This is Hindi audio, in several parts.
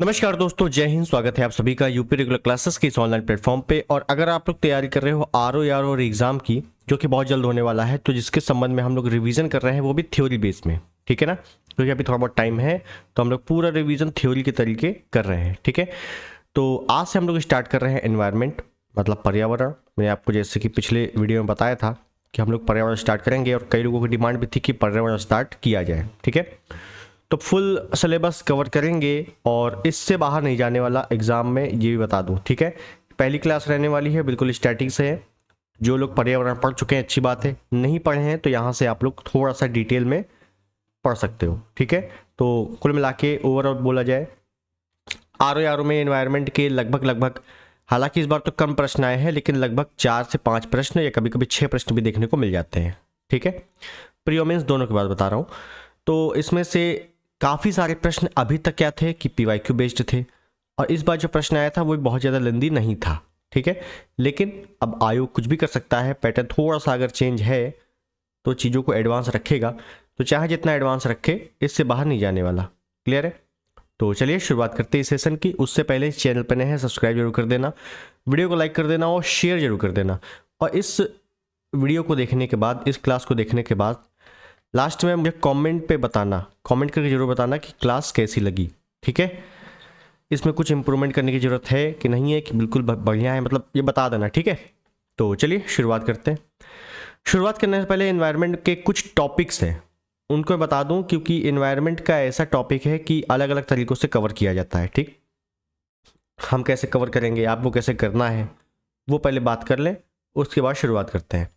नमस्कार दोस्तों, जय हिंद। स्वागत है आप सभी का यूपी रेगुलर क्लासेस के इस ऑनलाइन प्लेटफॉर्म पे। और अगर आप लोग तैयारी कर रहे हो आरओ यार और एग्जाम की, जो कि बहुत जल्द होने वाला है, तो जिसके संबंध में हम लोग रिवीजन कर रहे हैं वो भी थ्योरी बेस में, ठीक है ना। क्योंकि अभी थोड़ा बहुत टाइम है तो हम लोग पूरा रिवीजन थ्योरी के तरीके कर रहे हैं, ठीक है। तो आज से हम लोग स्टार्ट कर रहे हैं एनवायरनमेंट, मतलब पर्यावरण। मैंने आपको जैसे कि पिछले वीडियो में बताया था कि हम लोग पर्यावरण स्टार्ट करेंगे, और कई लोगों की डिमांड भी थी कि पर्यावरण स्टार्ट किया जाए, ठीक है। तो फुल सिलेबस कवर करेंगे और इससे बाहर नहीं जाने वाला एग्जाम में, ये भी बता दूं, ठीक है। पहली क्लास रहने वाली है, बिल्कुल स्टैटिक से है। जो लोग पर्यावरण पढ़ चुके हैं अच्छी बात है, नहीं पढ़े हैं तो यहाँ से आप लोग थोड़ा सा डिटेल में पढ़ सकते हो, ठीक है। तो कुल मिला के ओवरऑल बोला जाए, आर में एनवायरनमेंट के लगभग, हालांकि इस बार तो कम प्रश्न आए हैं, लेकिन लगभग 4 से 5 प्रश्न या कभी कभी 6 प्रश्न भी देखने को मिल जाते हैं, ठीक है। प्री और मेंस दोनों की बात बता रहा हूँ। तो इसमें से काफ़ी सारे प्रश्न अभी तक क्या थे कि पीवाईक्यू बेस्ड थे, और इस बार जो प्रश्न आया था वो बहुत ज़्यादा लेंदी नहीं था, ठीक है। लेकिन अब आयोग कुछ भी कर सकता है, पैटर्न थोड़ा सा अगर चेंज है तो चीज़ों को एडवांस रखेगा, तो चाहे जितना एडवांस रखे इससे बाहर नहीं जाने वाला। क्लियर है। तो चलिए शुरुआत करते हैं इस सेशन की। उससे पहले इस चैनल पर नए हैं, सब्सक्राइब जरूर कर देना, वीडियो को लाइक कर देना और शेयर जरूर कर देना। और इस वीडियो को देखने के बाद, इस क्लास को देखने के बाद, लास्ट में मुझे कमेंट पे बताना, कमेंट करके जरूर बताना कि क्लास कैसी लगी, ठीक है। इसमें कुछ इंप्रूवमेंट करने की ज़रूरत है कि नहीं है, कि बिल्कुल बढ़िया है, मतलब ये बता देना, ठीक है। तो चलिए शुरुआत करते हैं। शुरुआत करने से पहले एनवायरनमेंट के कुछ टॉपिक्स हैं, उनको मैं बता दूं, क्योंकि एनवायरनमेंट का ऐसा टॉपिक है कि अलग अलग तरीक़ों से कवर किया जाता है, ठीक। हम कैसे कवर करेंगे, आपको कैसे करना है, वो पहले बात कर लें, उसके बाद शुरुआत करते हैं।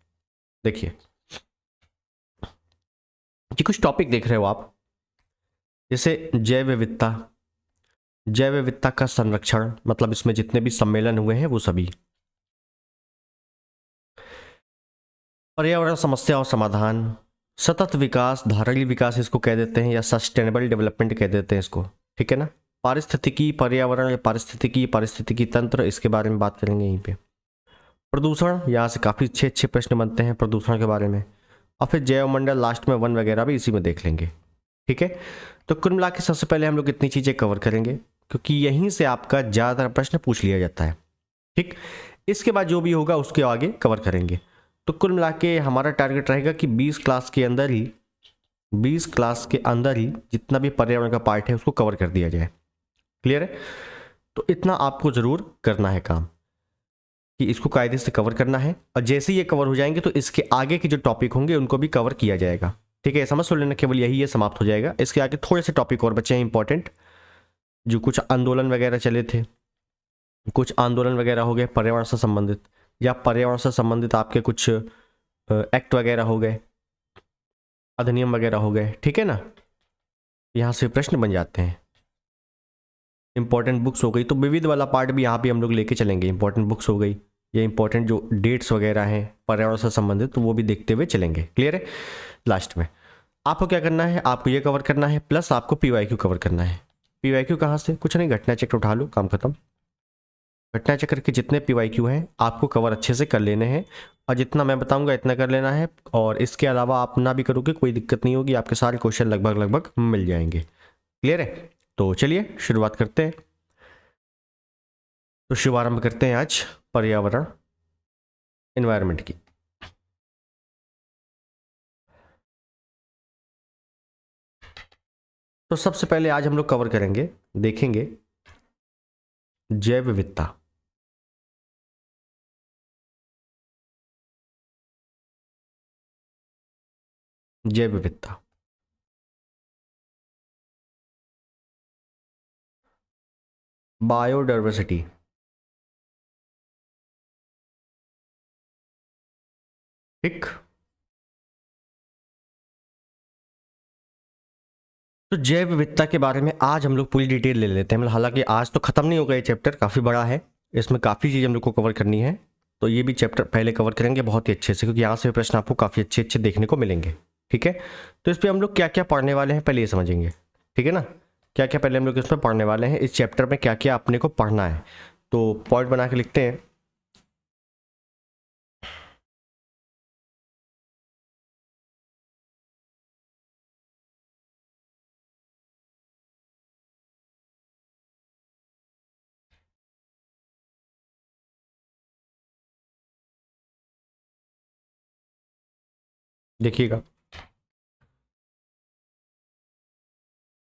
देखिए, ये कुछ टॉपिक देख रहे हो आप, जैसे जैव विविधता, जैव विविधता का संरक्षण, मतलब इसमें जितने भी सम्मेलन हुए हैं वो सभी। पर्यावरण समस्या और समाधान, सतत विकास, धारणीय विकास इसको कह देते हैं, या सस्टेनेबल डेवलपमेंट कह देते हैं इसको, ठीक है ना। पारिस्थितिकी पर्यावरण या पारिस्थितिकी तंत्र, इसके बारे में बात करेंगे यहीं पे। प्रदूषण, यहाँ से काफ़ी अच्छे अच्छे प्रश्न बनते हैं प्रदूषण के बारे में। और फिर जैव मंडल, लास्ट में वन वगैरह भी इसी में देख लेंगे, ठीक है। तो कुल मिला के सबसे पहले हम लोग इतनी चीज़ें कवर करेंगे, क्योंकि यहीं से आपका ज़्यादातर प्रश्न पूछ लिया जाता है, ठीक। इसके बाद जो भी होगा उसके आगे कवर करेंगे। तो कुल मिला के हमारा टारगेट रहेगा कि 20 क्लास के अंदर ही, 20 क्लास के अंदर ही जितना भी पर्यावरण का पार्ट है उसको कवर कर दिया जाए। क्लियर है। तो इतना आपको ज़रूर करना है काम, कि इसको कायदे से कवर करना है, और जैसे ही ये कवर हो जाएंगे तो इसके आगे के जो टॉपिक होंगे उनको भी कवर किया जाएगा, ठीक है। समझ लेना, केवल यही है, समाप्त हो जाएगा। इसके आगे थोड़े से टॉपिक और बचे हैं इंपॉर्टेंट, जो कुछ आंदोलन वगैरह चले थे, कुछ आंदोलन वगैरह हो गए पर्यावरण से संबंधित, या पर्यावरण से संबंधित आपके कुछ एक्ट वगैरह हो गए, अधिनियम वगैरह हो गए, ठीक है ना। यहाँ से प्रश्न बन जाते हैं। इंपॉर्टेंट बुक्स हो गई, तो विविध वाला पार्ट भी यहाँ पे हम लोग लेके चलेंगे। इंपॉर्टेंट बुक्स हो गई, या इंपॉर्टेंट जो डेट्स वगैरह हैं पर्यावरण से संबंधित, तो वो भी देखते हुए चलेंगे। क्लियर है। लास्ट में आपको क्या करना है, आपको ये कवर करना है, प्लस आपको पीवाईक्यू कवर करना है। पीवाईक्यू कहाँ से, कुछ नहीं, घटना चक्र उठा लो, काम खत्म। घटना चक्र के जितने पीवाईक्यू हैं आपको कवर अच्छे से कर लेने हैं, और जितना मैं बताऊंगा इतना कर लेना है। और इसके अलावा आप ना भी करोगे कोई दिक्कत नहीं होगी, आपके सारे क्वेश्चन लगभग मिल जाएंगे। क्लियर है। तो चलिए शुरुआत करते हैं। तो शुभारंभ करते हैं आज पर्यावरण, एनवायरनमेंट की। तो सबसे पहले आज हम लोग कवर करेंगे, देखेंगे जैव विविधता। जैव विविधता, बायोडाइवर्सिटी, ठीक। तो जैव विविधता के बारे में आज हम लोग पूरी डिटेल ले लेते हैं। मतलब हालांकि आज तो खत्म नहीं होगा, ये चैप्टर काफ़ी बड़ा है, इसमें काफ़ी चीज़ हम लोग को कवर करनी है। तो ये भी चैप्टर पहले कवर करेंगे बहुत ही अच्छे से, क्योंकि यहाँ से प्रश्न आपको काफ़ी अच्छे अच्छे देखने को मिलेंगे, ठीक है। तो इस पर हम लोग क्या क्या पढ़ने वाले हैं पहले ये समझेंगे, ठीक है ना। क्या क्या पहले हम लोग इसमें पढ़ने वाले हैं, इस चैप्टर में क्या क्या अपने को पढ़ना है। तो पॉइंट बना के लिखते हैं। देखिएगा।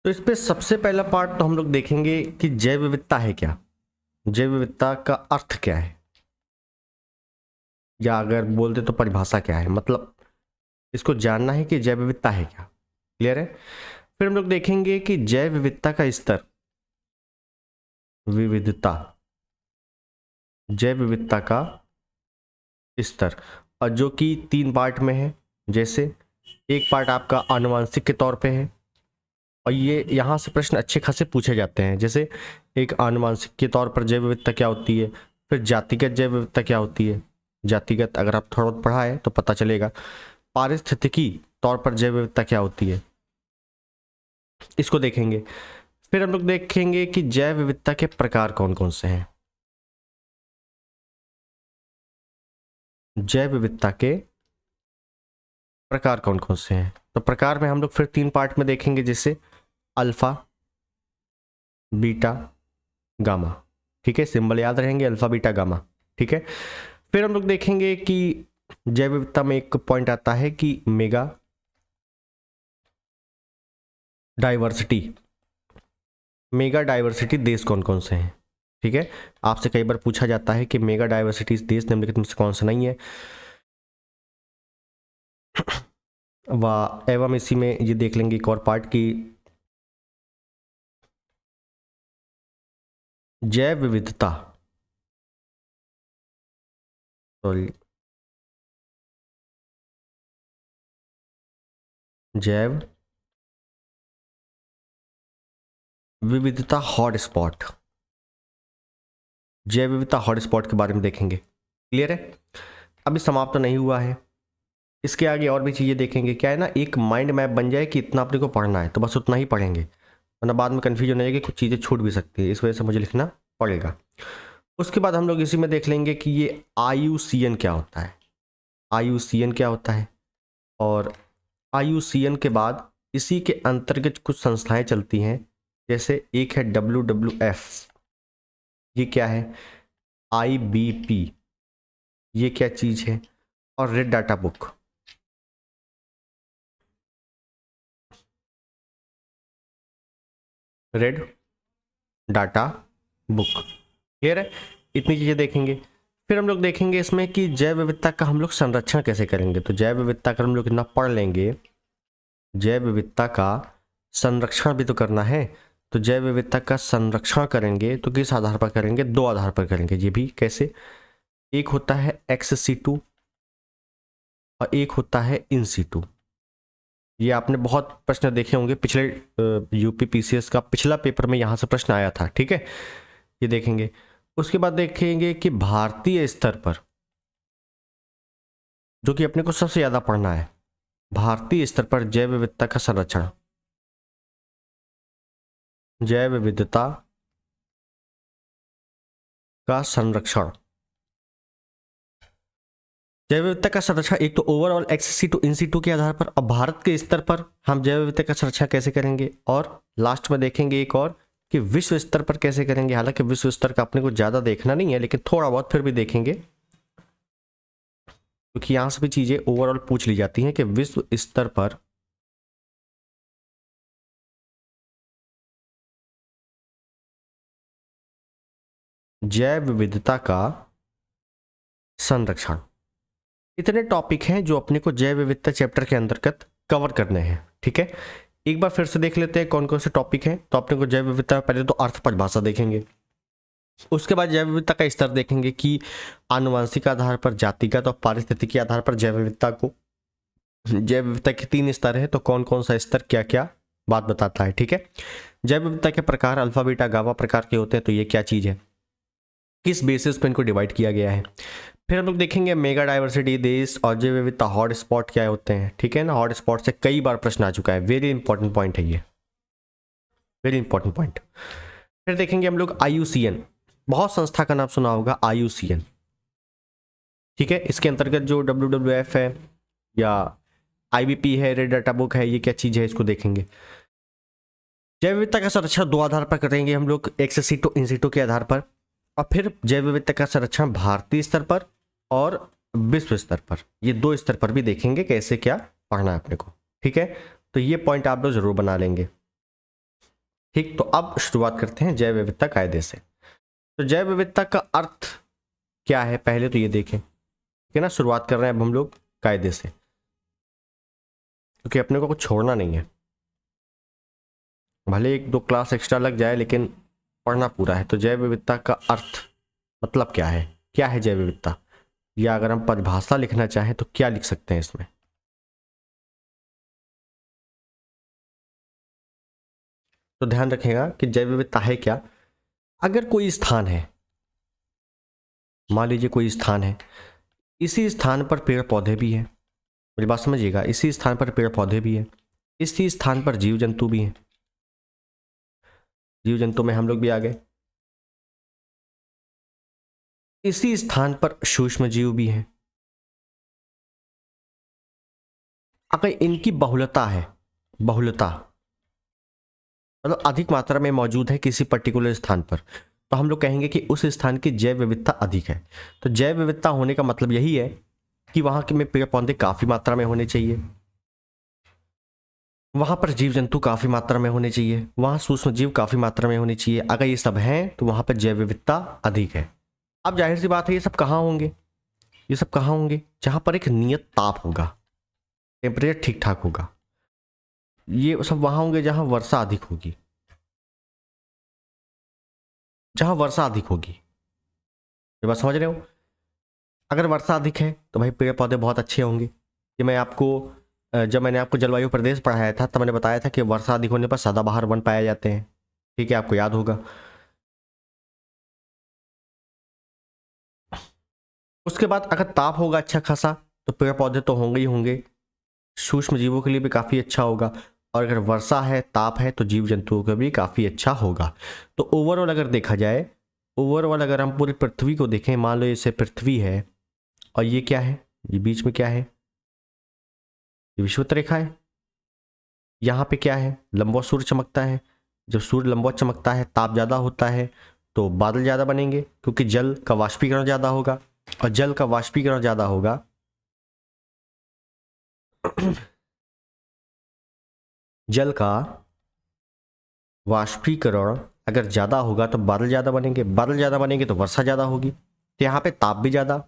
तो इस पे सबसे पहला पार्ट तो हम लोग देखेंगे कि जैव विविधता है क्या, जैव विविधता का अर्थ क्या है, या अगर बोलते तो परिभाषा क्या है, मतलब इसको जानना है कि जैव विविधता है क्या। क्लियर है। फिर हम लोग देखेंगे कि जैव विविधता का स्तर, विविधता, जैव विविधता का स्तर, और जो कि 3 पार्ट में है। जैसे एक पार्ट आपका आनुवंशिक के तौर पे है, और ये यहाँ से प्रश्न अच्छे खासे पूछे जाते हैं। जैसे एक आनुवंशिक के तौर पर जैव विविधता क्या होती है, फिर जातिगत जैव विविधता क्या होती है, जातिगत अगर आप थोड़ा बहुत पढ़ा है तो पता चलेगा। पारिस्थितिकी तौर पर जैव विविधता क्या होती है, इसको देखेंगे। फिर हम लोग देखेंगे कि जैव विविधता के प्रकार कौन कौन से हैं, जैव विविधता के प्रकार कौन कौन से हैं। तो प्रकार में हम लोग फिर 3 पार्ट में देखेंगे, जैसे अल्फा, बीटा, गामा। ठीक है, सिंबल याद रहेंगे, अल्फा बीटा गामा। ठीक है। फिर हम लोग देखेंगे कि जैव विविधता में एक पॉइंट आता है कि मेगा डाइवर्सिटी, मेगा डाइवर्सिटी देश कौन कौन से हैं। ठीक है, आपसे कई बार पूछा जाता है कि मेगा डाइवर्सिटी देश निम्नलिखित में से कौन सा नहीं है। वाह, एवं इसी में ये देख लेंगे एक और पार्ट की जैव विविधता, सॉरी, जैव विविधता हॉटस्पॉट, जैव विविधता हॉटस्पॉट के बारे में देखेंगे। क्लियर है। अभी समाप्त तो नहीं हुआ है, इसके आगे और भी चीज़ें देखेंगे। क्या है ना, एक माइंड मैप बन जाए कि इतना अपने को पढ़ना है तो बस उतना ही पढ़ेंगे, वरना बाद में कन्फ्यूजन हो जाएगी, कुछ चीज़ें छूट भी सकती है, इस वजह से मुझे लिखना पड़ेगा। उसके बाद हम लोग इसी में देख लेंगे कि ये IUCN क्या होता है, IUCN क्या होता है। और IUCN के बाद इसी के अंतर्गत कुछ संस्थाएं चलती हैं, जैसे एक है WWF, ये क्या है, IBP, ये क्या चीज़ है, और red data book, red data book. Clear है। इतनी चीज़ें देखेंगे। फिर हम लोग देखेंगे इसमें कि जैव विविधता का हम लोग संरक्षण कैसे करेंगे। तो जैव विविधता का हम लोग कितना पढ़ लेंगे, जैव विविधता का संरक्षण भी तो करना है। तो जैव विविधता का संरक्षण करेंगे तो किस आधार पर करेंगे, 2 आधार पर करेंगे। ये भी कैसे, एक होता है एक्स सीटू और एक होता है इन सीटू। ये आपने बहुत प्रश्न देखे होंगे, पिछले यूपी PCS का पिछला पेपर में यहाँ से प्रश्न आया था। ठीक है, ये देखेंगे। उसके बाद देखेंगे कि भारतीय स्तर पर, जो कि अपने को सबसे ज्यादा पढ़ना है, भारतीय स्तर पर जैव विविधता का संरक्षण, जैव विविधता का संरक्षण, जैव विविधता का संरक्षण एक तो ओवरऑल XC2 InC2 के आधार पर, अब भारत के स्तर पर हम जैव विविधता का संरक्षण कैसे करेंगे, और लास्ट में देखेंगे एक और कि विश्व स्तर पर कैसे करेंगे। हालांकि विश्व स्तर का अपने को ज्यादा देखना नहीं है, लेकिन थोड़ा बहुत फिर भी देखेंगे, क्योंकि यहां से भी चीजें ओवरऑल पूछ ली जाती हैं कि विश्व स्तर पर जैव विविधता का संरक्षण। इतने टॉपिक हैं जो अपने को जैव विविधता चैप्टर के अंतर्गत कवर करने हैं। ठीक है, एक बार फिर से देख लेते हैं कौन कौन से टॉपिक हैं। तो अपने को जैव विविधता, पहले तो अर्थ परिभाषा देखेंगे, उसके बाद जैव विविधता का स्तर देखेंगे कि आनुवंशिक आधार पर, जातिगत और पारिस्थितिकी आधार पर जैव विविधता को, जैव विविधता के 3 स्तर है, तो कौन कौन सा स्तर क्या क्या बात बताता है। ठीक है, जैव विविधता के प्रकार अल्फा बीटा गामा प्रकार के होते हैं, तो ये क्या चीज है, किस बेसिस पे इनको डिवाइड किया गया है। फिर हम लोग देखेंगे मेगा डाइवर्सिटी देश और जैव विविधता हॉट स्पॉट क्या होते हैं। ठीक है ना, हॉट स्पॉट से कई बार प्रश्न आ चुका है, वेरी इंपॉर्टेंट पॉइंट है ये, वेरी इंपॉर्टेंट पॉइंट। फिर देखेंगे हम लोग IUCN, बहुत संस्था का नाम सुना होगा IUCN। ठीक है, इसके अंतर्गत जो WWF है या IBP है, रेड डाटा बुक है, ये क्या चीज है, इसको देखेंगे। जैव विविधता का संरक्षण 2 आधार पर करेंगे हम लोग, XC2 InC2 के आधार पर, और फिर जैव विविधता का संरक्षण भारतीय स्तर पर और विश्व स्तर पर, ये 2 स्तर पर भी देखेंगे कैसे क्या पढ़ना है अपने को। ठीक है, तो ये पॉइंट आप लोग जरूर बना लेंगे। ठीक, तो अब शुरुआत करते हैं जैव विविधता कायदे से। तो जैव विविधता का अर्थ क्या है पहले तो ये देखें, ठीक है ना। शुरुआत कर रहे हैं अब हम लोग कायदे से, क्योंकि अपने को कुछ छोड़ना नहीं है। भले 1-2 क्लास एक्स्ट्रा लग जाए लेकिन पढ़ना पूरा है। तो जैव विविधता का अर्थ मतलब क्या है जैव विविधता, या अगर हम परिभाषा लिखना चाहें तो क्या लिख सकते हैं इसमें। तो ध्यान रखिएगा कि जैव विविधता है क्या। अगर कोई स्थान है, मान लीजिए कोई स्थान है, इसी स्थान पर पेड़ पौधे भी हैं, मेरी बात समझिएगा, इसी स्थान पर पेड़ पौधे भी हैं, इसी स्थान पर जीव जंतु भी हैं, जीव जंतु में हम लोग भी आ गए, इसी स्थान पर सूक्ष्म जीव भी हैं। अगर इनकी बहुलता है, बहुलता मतलब अधिक मात्रा में मौजूद है किसी पर्टिकुलर स्थान पर, तो हम लोग कहेंगे कि उस स्थान की जैव विविधता अधिक है। तो जैव विविधता होने का मतलब यही है कि वहां के में पेड़ पौधे काफी मात्रा में होने चाहिए, वहां पर जीव जंतु काफी मात्रा में होने चाहिए, वहां सूक्ष्म जीव काफी मात्रा में होने चाहिए। अगर ये सब हैं तो वहां पर जैव विविधता अधिक है। अब जाहिर सी बात है, ये सब कहाँ होंगे, ये सब कहाँ होंगे, जहां पर एक नियत ताप होगा, टेम्परेचर ठीक ठाक होगा। ये सब वहां होंगे जहां वर्षा अधिक होगी, जहां वर्षा अधिक होगी। ये बात समझ रहे हो। अगर वर्षा अधिक है तो भाई पेड़ पौधे बहुत अच्छे होंगे। कि मैं आपको जब मैंने आपको जलवायु प्रदेश पढ़ाया था तब मैंने बताया था कि वर्षा अधिक होने पर सदाबहार वन पाए जाते हैं। ठीक है, आपको याद होगा। उसके बाद अगर ताप होगा अच्छा खासा तो पेड़ पौधे तो होंगे ही होंगे, सूक्ष्म जीवों के लिए भी काफ़ी अच्छा होगा। और अगर वर्षा है, ताप है, तो जीव जंतुओं का भी काफ़ी अच्छा होगा। तो ओवरऑल अगर देखा जाए, ओवरऑल अगर हम पूरी पृथ्वी को देखें, मान लो जैसे पृथ्वी है और ये क्या है, ये बीच में क्या है, ये विषुवत रेखा है। यहाँ पे क्या है, लंबवत सूर्य चमकता है। जब सूर्य लंबवत चमकता है, ताप ज़्यादा होता है तो बादल ज़्यादा बनेंगे, क्योंकि जल का वाष्पीकरण ज़्यादा होगा। और जल का वाष्पीकरण ज़्यादा होगा जल का वाष्पीकरण अगर ज़्यादा होगा तो बादल ज़्यादा बनेंगे, बादल ज़्यादा बनेंगे तो वर्षा ज़्यादा होगी। तो यहाँ पे ताप भी ज़्यादा,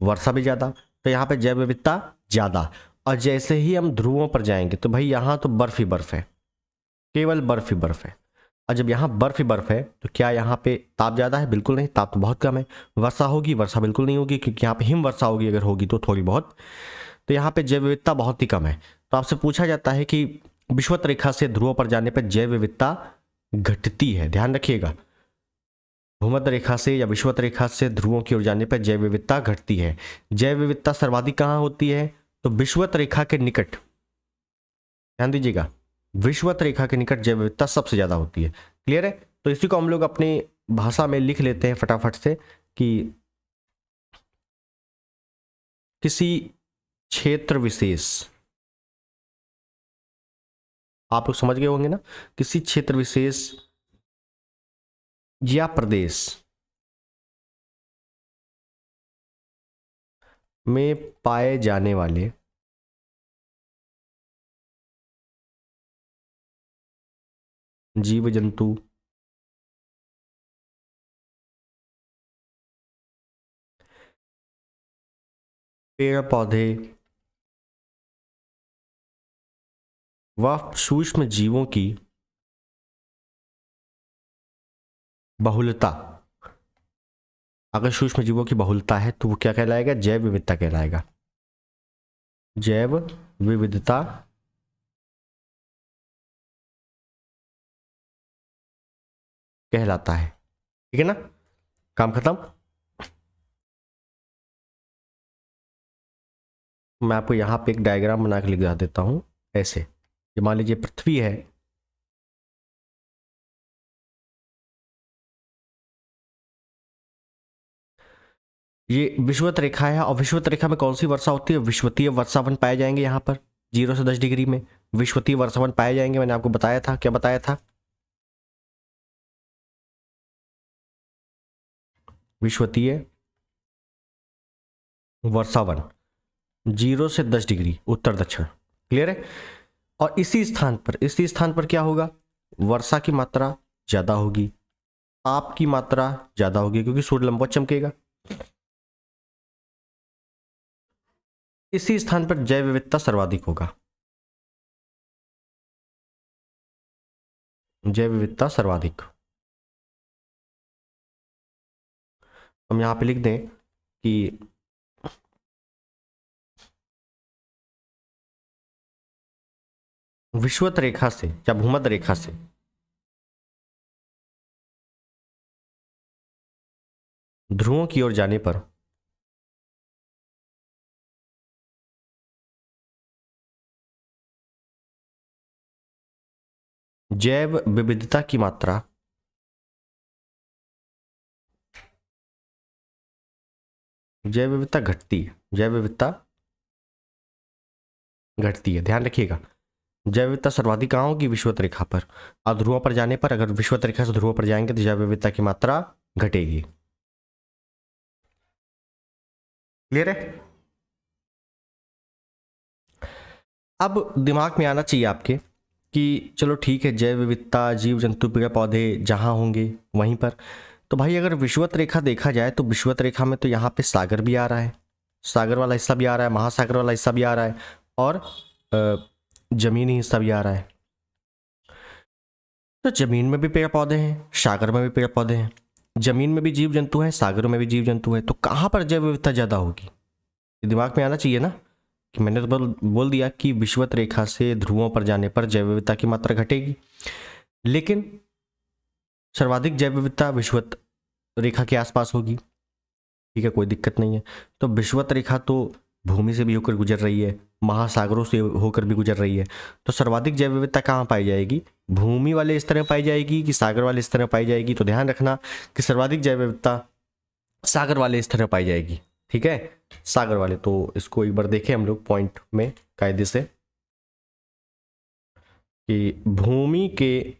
वर्षा भी ज़्यादा, तो यहाँ पे जैव विविधता ज़्यादा। और जैसे ही हम ध्रुवों पर जाएंगे तो भाई यहाँ तो बर्फ ही बर्फ है, केवल बर्फ ही बर्फ है। और जब यहाँ बर्फ ही बर्फ है तो क्या यहाँ पे ताप ज़्यादा है? बिल्कुल नहीं, ताप तो बहुत कम है। वर्षा होगी? वर्षा बिल्कुल नहीं होगी, क्योंकि यहाँ पे हिम वर्षा होगी, अगर होगी तो थोड़ी बहुत। तो यहाँ पे जैव विविधता बहुत ही कम है। तो आपसे पूछा जाता है कि विषुवत रेखा से ध्रुवों पर जाने पर जैव विविधता घटती है, ध्यान रखिएगा। भूमध्य रेखा से या विषुवत रेखा से ध्रुवों की ओर जाने पर जैव विविधता घटती है। जैव विविधता सर्वाधिक कहाँ होती है? तो विषुवत रेखा के निकट, ध्यान दीजिएगा, विषुवत रेखा के निकट जैव विविधता सबसे ज्यादा होती है। क्लियर है? तो इसी को हम लोग अपनी भाषा में लिख लेते हैं फटाफट से कि किसी क्षेत्र विशेष, आप लोग समझ गए होंगे ना, किसी क्षेत्र विशेष या प्रदेश में पाए जाने वाले जीव जंतु पेड़ पौधे व सूक्ष्म जीवों की बहुलता, अगर सूक्ष्म जीवों की बहुलता है तो वो क्या कहलाएगा? जैव विविधता कहलाएगा। जैव विविधता कहलाता है। ठीक है ना, काम खत्म। मैं आपको यहाँ पे एक डायग्राम बना के लिख देता हूँ ऐसे। ये मान लीजिए पृथ्वी है, ये विषुवत रेखा है, और विषुवत रेखा में कौन सी वर्षा होती है? विषुवतीय वर्षावन पाए जाएंगे यहाँ पर 0 से 10 डिग्री में विषुवतीय वर्षावन पाए जाएंगे। मैंने आपको बताया था, क्या बताया था? विषुवतीय वर्षावन 0 से 10 डिग्री उत्तर दक्षिण। क्लियर है। और इसी स्थान पर क्या होगा, वर्षा की मात्रा ज्यादा होगी, ताप की मात्रा ज्यादा होगी क्योंकि सूर्य लंबवत चमकेगा। इसी स्थान पर जैव विविधता सर्वाधिक होगा, जैव विविधता सर्वाधिक। हम यहां पे लिख दें कि विषुवत रेखा से या भूमध्य रेखा से ध्रुवों की ओर जाने पर जैव विविधता की मात्रा जैव विविधता घटती है, जैव विविधता घटती है, ध्यान रखिएगा। जैव विविधता सर्वाधिक कहाँ होगी, विषुवत रेखा पर। और ध्रुवों पर जाने पर, अगर विषुवत रेखा से ध्रुवों पर जाएंगे तो जैव विविधता की मात्रा घटेगी। क्लियर है। अब दिमाग में आना चाहिए आपके कि चलो ठीक है, जैव विविधता, जीव जंतु पेड़ पौधे जहां होंगे वहीं पर। तो भाई अगर विषुवत रेखा देखा जाए तो विषुवत रेखा में तो यहाँ पे सागर भी आ रहा है, सागर वाला हिस्सा भी आ रहा है, महासागर वाला हिस्सा भी आ रहा है, और जमीनी हिस्सा भी आ रहा है। तो जमीन में भी पेड़ पौधे हैं, सागर में भी पेड़ पौधे हैं, जमीन में भी जीव जंतु हैं, सागरों में भी जीव जंतु हैं, तो कहाँ पर जैव विविधता ज्यादा होगी, ये दिमाग में आना चाहिए ना। कि मैंने तो बोल दिया कि विषुवत रेखा से ध्रुवों पर जाने पर जैव विविधता की मात्रा घटेगी, लेकिन सर्वाधिक जैव विविधता विषुवत रेखा के आसपास होगी। ठीक है, कोई दिक्कत नहीं है। तो विषुवत रेखा तो भूमि से भी होकर गुजर रही है, महासागरों से होकर भी गुजर रही है, तो सर्वाधिक जैव विविधता कहाँ पाई जाएगी, भूमि वाले स्तर में पाई जाएगी कि सागर वाले स्तर में पाई जाएगी। तो ध्यान रखना कि सर्वाधिक जैव विविधता सागर वाले स्तर में पाई जाएगी। ठीक है, सागर वाले। तो इसको एक बार देखें हम लोग पॉइंट में कायदे से, कि भूमि के,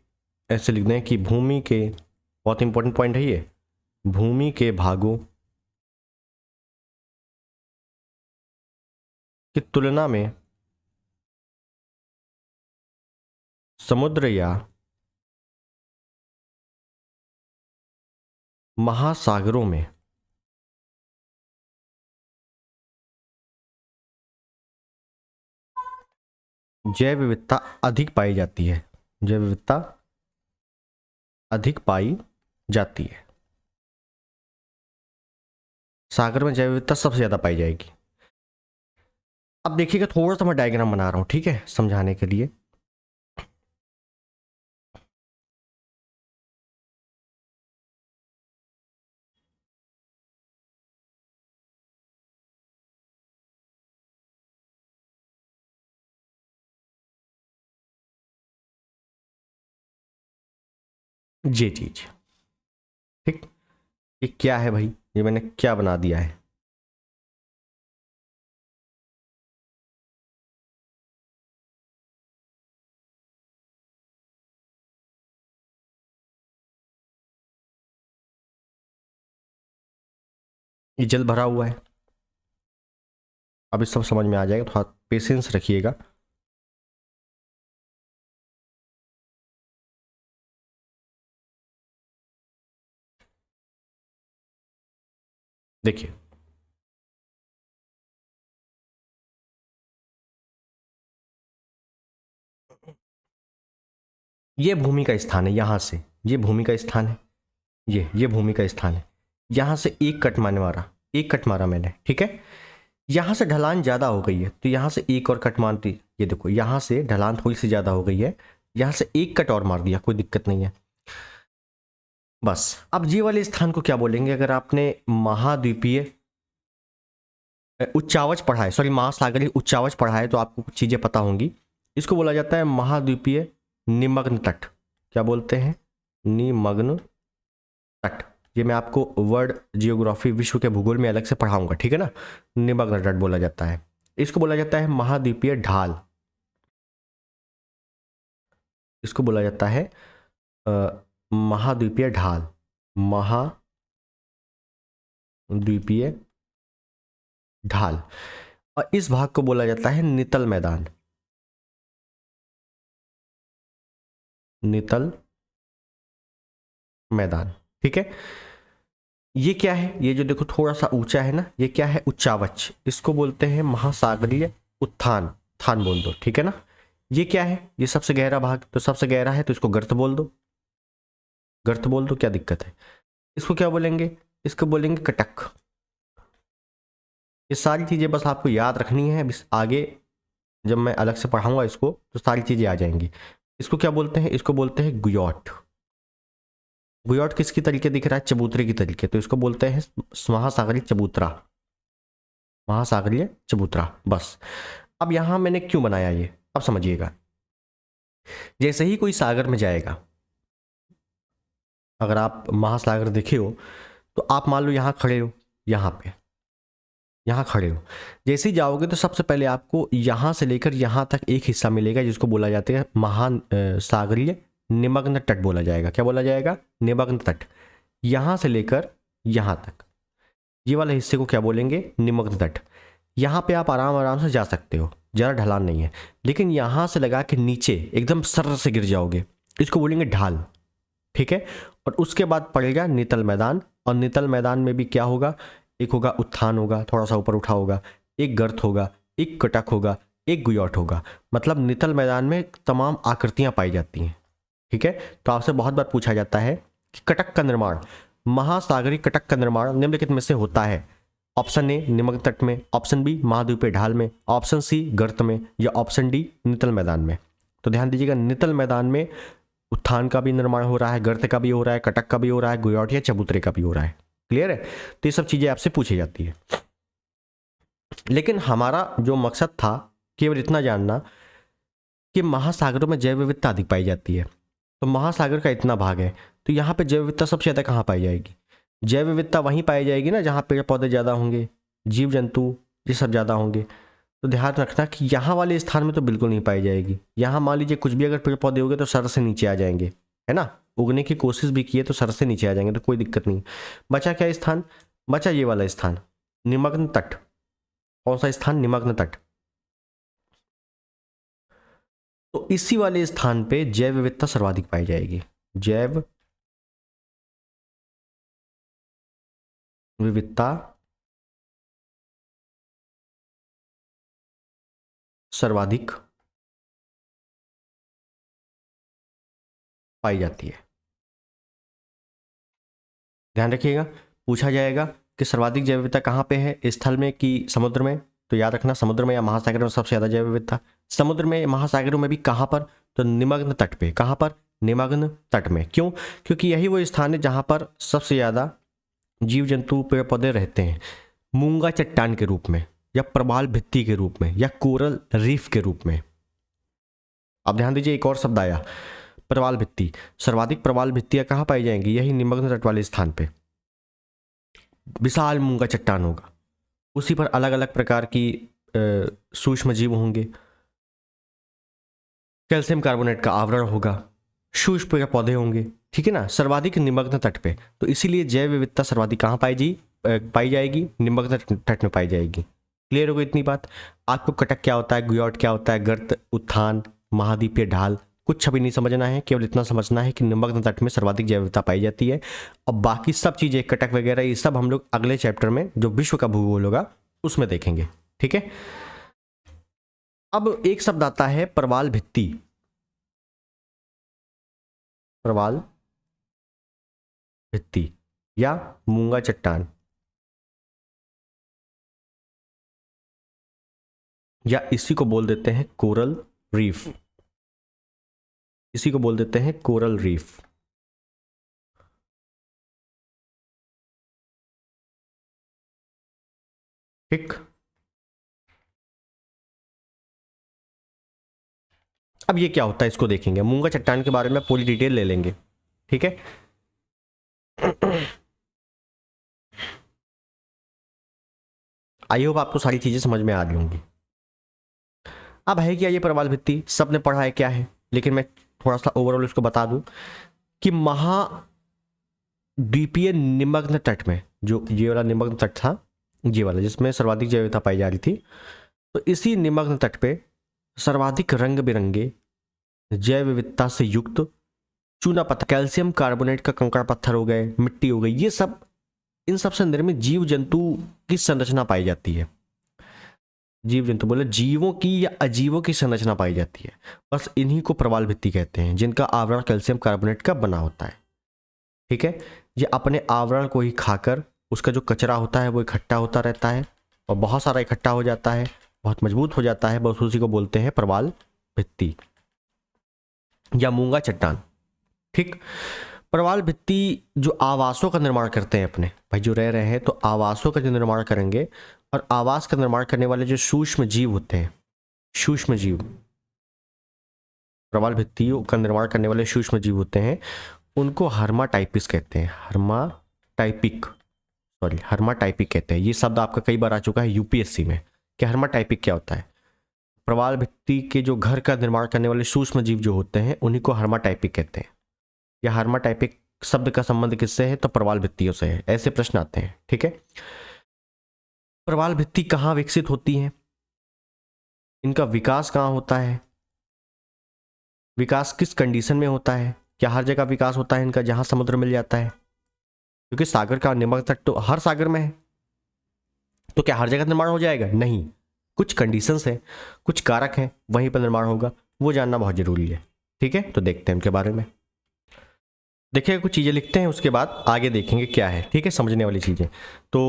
ऐसे लिख दें कि भूमि के, बहुत इंपॉर्टेंट पॉइंट है ये, भूमि के भागों की तुलना में समुद्र या महासागरों में जैव विविधता अधिक पाई जाती है, जैव विविधता अधिक पाई जाती है। सागर में जैव विविधता सबसे ज्यादा पाई जाएगी। अब देखिएगा, थोड़ा सा मैं डायग्राम बना रहा हूं, ठीक है, समझाने के लिए। ये चीज ठीक, ये क्या है भाई, ये मैंने क्या बना दिया है, ये जल भरा हुआ है। अभी सब समझ में आ जाएगा, थोड़ा पेशेंस रखिएगा। देखिए, ये भूमि का स्थान है, यहां से ये भूमि का स्थान है, ये भूमि का स्थान है। यहां से एक कट मारने मारा, एक कट मारा मैंने, ठीक है। यहां से ढलान ज्यादा हो गई है तो यहां से एक और कट मारती, ये देखो यहां से ढलान थोड़ी सी ज्यादा हो गई है, यहां से एक कट और मार दिया, कोई दिक्कत नहीं है। बस अब ये वाले स्थान को क्या बोलेंगे, अगर आपने महाद्वीपीय उच्चावच पढ़ा है, सॉरी महासागरीय उच्चावच पढ़ा है तो आपको कुछ चीजें पता होंगी। इसको बोला जाता है महाद्वीपीय निमग्न तट। क्या बोलते हैं, निमग्न तट। ये मैं आपको वर्ल्ड जियोग्राफी, विश्व के भूगोल में अलग से पढ़ाऊंगा, ठीक है ना। निमग्न तट बोला जाता है। इसको बोला जाता है महाद्वीपीय ढाल, इसको बोला जाता है महाद्वीपीय ढाल, महाद्वीपीय ढाल, और इस भाग को बोला जाता है नितल मैदान। नितल मैदान, ठीक है। ये क्या है, ये जो देखो थोड़ा सा ऊंचा है ना, ये क्या है, उच्चावच, इसको बोलते हैं महासागरीय उत्थान, थान बोल दो, ठीक है ना। ये क्या है, ये सबसे गहरा भाग, तो सबसे गहरा है तो इसको गर्त बोल दो, गर्त बोल दो, क्या दिक्कत है। इसको क्या बोलेंगे, इसको बोलेंगे कटक। ये सारी चीजें बस आपको याद रखनी है, बस आगे जब मैं अलग से पढ़ाऊंगा इसको तो सारी चीजें आ जाएंगी। इसको क्या बोलते हैं, इसको बोलते हैं गुयॉट। गुयॉट किसकी तरीके दिख रहा है, चबूतरे की तरीके, तो इसको बोलते हैं महासागरीय चबूतरा, महासागरीय चबूतरा। बस अब यहां मैंने क्यों बनाया ये, अब समझिएगा। जैसे ही कोई सागर में जाएगा, अगर आप महासागर देखे हो तो आप मान लो यहां खड़े हो, यहां पे, यहां खड़े हो, जैसे ही जाओगे तो सबसे पहले आपको यहां से लेकर यहां तक एक हिस्सा मिलेगा जिसको बोला जाता है महान सागरीय निमग्न तट बोला जाएगा। क्या बोला जाएगा, निमग्न तट। यहां से लेकर यहां तक ये वाले हिस्से को क्या बोलेंगे, निमग्न तट। यहां पे आप आराम आराम से जा सकते हो, ज़्यादा ढलान नहीं है, लेकिन यहां से लगा के नीचे एकदम सर्र से गिर जाओगे, इसको बोलेंगे ढाल, ठीक है। और उसके बाद पड़ेगा नितल मैदान, और नितल मैदान में भी क्या होगा, एक होगा उत्थान होगा, थोड़ा सा ऊपर उठा होगा, एक गर्त होगा, एक कटक होगा, एक गुयॉट होगा। मतलब नितल मैदान में तमाम आकृतियां पाई जाती हैं, ठीक है। तो आपसे बहुत बार पूछा जाता है कि कटक का निर्माण, महासागरीय कटक का निर्माण निम्नलिखित में से होता है। ऑप्शन ए निमग्न तट में, ऑप्शन बी महाद्वीपीय ढाल में, ऑप्शन सी गर्त में, या ऑप्शन डी नितल मैदान में। तो ध्यान दीजिएगा, नितल मैदान में उत्थान का भी निर्माण हो रहा है, गर्त का भी हो रहा है, कटक का भी हो रहा है, गुयॉट या चबूतरे का भी हो रहा है। क्लियर है, तो ये सब चीजें आपसे पूछी जाती है। लेकिन हमारा जो मकसद था केवल इतना जानना कि महासागरों में जैव विविधता अधिक पाई जाती है। तो महासागर का इतना भाग है, तो यहाँ पे जैव विविधता सबसे ज़्यादा कहाँ पाई जाएगी, जैव विविधता वहीं पाई जाएगी ना जहाँ पेड़ पौधे ज़्यादा होंगे, जीव जंतु ये सब ज़्यादा होंगे। तो ध्यान रखना कि यहाँ वाले स्थान में तो बिल्कुल नहीं पाई जाएगी। यहाँ मान लीजिए कुछ भी अगर पेड़ पौधे होंगे तो सर से नीचे आ जाएंगे, है ना, उगने की कोशिश भी की है तो सर से नीचे आ जाएंगे, तो कोई दिक्कत नहीं। बचा क्या स्थान, बचा ये वाला स्थान, निमग्न तट। कौन सा स्थान, निमग्न तट। तो इसी वाले स्थान पे जैव विविधता सर्वाधिक पाई जाएगी, जैव विविधता सर्वाधिक पाई जाती है। ध्यान रखिएगा, पूछा जाएगा कि सर्वाधिक जैव विविधता कहाँ पे है, स्थल में कि समुद्र में। तो याद रखना समुद्र में या महासागर में सबसे ज़्यादा जैव विविधता। समुद्र में, महासागरों में भी कहाँ पर, तो निमग्न तट पे। कहाँ पर, निमग्न तट में। क्यों, क्योंकि यही वो स्थान है जहाँ पर सबसे ज़्यादा जीव जंतु पेड़ पौधे रहते हैं, मूंगा चट्टान के रूप में, या प्रवाल भित्ति के रूप में, या कोरल रीफ के रूप में। अब ध्यान दीजिए, एक और शब्द आया, प्रवाल भित्ति। सर्वाधिक प्रवाल भित्तियां कहाँ पाई जाएंगी, यही निमग्न तट वाले स्थान पे। विशाल मूंगा चट्टान होगा, उसी पर अलग अलग प्रकार की सूक्ष्म जीव होंगे, कैल्शियम कार्बोनेट का आवरण होगा, सूक्ष्म पेड़ पौधे होंगे, ठीक है ना, सर्वाधिक निमग्न तट पे। तो इसीलिए जैव विविधता सर्वाधिक कहाँ पाई जाएगी, निमग्न तट में पाई जाएगी। क्लियर हो गई इतनी बात। आपको कटक क्या होता है, गुयॉट क्या होता है, गर्त, उत्थान, महाद्वीपीय ढाल, कुछ अभी नहीं समझना है, केवल इतना समझना है कि निमग्न तट में सर्वाधिक जैव विविधता पाई जाती है। और बाकी सब चीजें, कटक वगैरह, ये सब हम लोग अगले चैप्टर में जो विश्व का भूगोल होगा उसमें देखेंगे, ठीक है। अब एक शब्द आता है प्रवाल भित्ति, प्रवाल भित्ति या मूंगा चट्टान, या इसी को बोल देते हैं कोरल रीफ, इसी को बोल देते हैं कोरल रीफ। ठीक, अब ये क्या होता है इसको देखेंगे, मूंगा चट्टान के बारे में पूरी डिटेल ले लेंगे, ठीक है। आई होप आपको सारी चीजें समझ में आ गई होंगी। अब है क्या ये प्रवाल भित्ति, सबने पढ़ा है क्या है, लेकिन मैं थोड़ा सा ओवरऑल इसको बता दूं कि महाद्वीपीय निमग्न तट में, जो ये वाला निमग्न तट था, ये वाला जिसमें सर्वाधिक जैव विविधता पाई जा रही थी। तो इसी निमग्न तट पे सर्वाधिक रंग बिरंगे जैव विविधता से युक्त चूना पत्थर, कैल्शियम कार्बोनेट का कंकड़ पत्थर हो गए, मिट्टी हो गई, ये सब, इन सब से निर्मित जीव जंतु की संरचना पाई जाती है। जीव जंतु बोले जीवों की या अजीवों की संरचना पाई जाती है। बस इन्हीं को प्रवाल भित्ति कहते हैं, जिनका आवरण कैल्शियम कार्बोनेट का बना होता है। ठीक है, ये अपने आवरण को ही खाकर उसका जो कचरा होता है वो इकट्ठा होता रहता है और बहुत सारा इकट्ठा हो जाता है, बहुत मजबूत हो जाता है। बस उसी को बोलते हैं प्रवाल भित्ति या मूंगा चट्टान। ठीक, प्रवाल भित्ति जो आवासों का निर्माण करते हैं अपने भाई, जो रह रहे हैं तो आवासों का जो निर्माण करेंगे, और आवास का निर्माण करने वाले जो सूक्ष्म जीव होते हैं, सूक्ष्म जीव, प्रवाल भित्तियों का निर्माण करने वाले सूक्ष्म जीव होते हैं, उनको हर्माटाइपिस कहते हैं। हर्माटाइपिक कहते हैं। ये शब्द आपका कई बार आ चुका है यूपीएससी में कि हर्माटाइपिक क्या होता है। प्रवाल भित्ति के जो घर का निर्माण करने वाले सूक्ष्म जीव जो होते हैं उन्हीं को हर्माटाइपिक कहते हैं। या हर्माटाइपिक शब्द का संबंध किससे है? तो प्रवाल भित्तियों से है। ऐसे प्रश्न आते हैं। ठीक है, प्रवाल भित्ति कहाँ विकसित होती है, इनका विकास कहाँ होता है, विकास किस कंडीशन में होता है? क्या हर जगह विकास होता है इनका जहां समुद्र मिल जाता है? क्योंकि सागर का निमग्न तट तो हर सागर में है, तो क्या हर जगह निर्माण हो जाएगा? नहीं, कुछ कंडीशंस हैं, कुछ कारक हैं, वहीं पर निर्माण होगा, वो जानना बहुत जरूरी है। ठीक है, तो देखते हैं उनके बारे में। देखिए कुछ चीज़ें लिखते हैं, उसके बाद आगे देखेंगे क्या है। ठीक है, समझने वाली चीज़ें। तो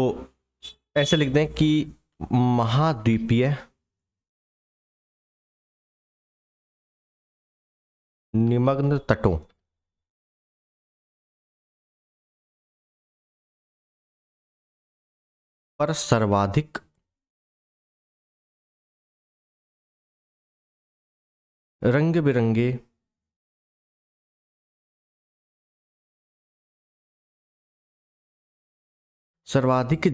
ऐसे लिख दें कि महाद्वीपीय निमग्न तटों पर सर्वाधिक रंग बिरंगे सर्वाधिक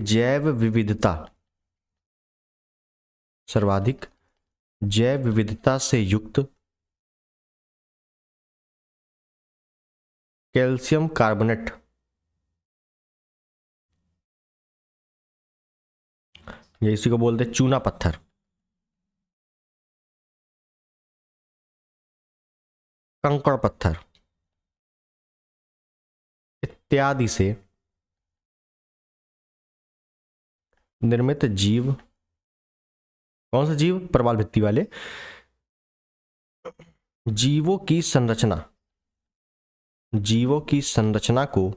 जैव विविधता से युक्त कैल्शियम कार्बोनेट या इसी को बोलते चूना पत्थर, कंकड़ पत्थर इत्यादि से निर्मित जीव, कौन सा जीव? प्रवाल भित्ति वाले जीवों की संरचना को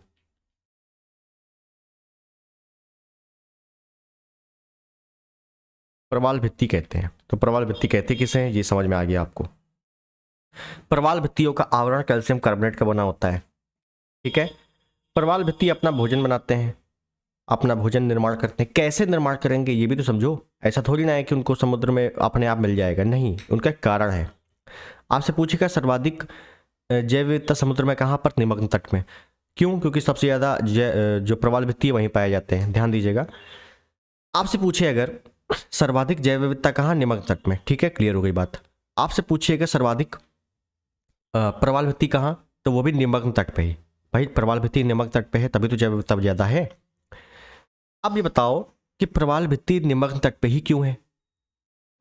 प्रवाल भित्ति कहते हैं। तो प्रवाल भित्ति कहते किसे हैं, ये समझ में आ गया आपको। प्रवाल भित्तियों का आवरण कैल्शियम कार्बोनेट का बना होता है। ठीक है, प्रवाल भित्ति अपना भोजन बनाते हैं, अपना भोजन निर्माण करते हैं। कैसे निर्माण करेंगे ये भी तो समझो। ऐसा थोड़ी ना है कि उनको समुद्र में अपने आप मिल जाएगा, नहीं, उनका एक कारण है। आपसे पूछेगा सर्वाधिक जैव विविधता समुद्र में कहाँ पर? निमग्न तट में। क्यों? क्योंकि सबसे ज़्यादा जो प्रवाल भित्ति है वहीं पाए जाते हैं। ध्यान दीजिएगा, आपसे पूछे अगर सर्वाधिक जैव विविधता कहाँ? निमग्न तट में। ठीक है, क्लियर हो गई बात। आपसे पूछिएगा सर्वाधिक प्रवाल भित्ति कहाँ? तो वो भी निमग्न तट पे ही। भाई प्रवाल भित्ति निमग्न तट पे है तभी तो जैव विविधता ज़्यादा है। अब ये बताओ कि प्रवाल भित्ति निमग्न तट पे ही क्यों है?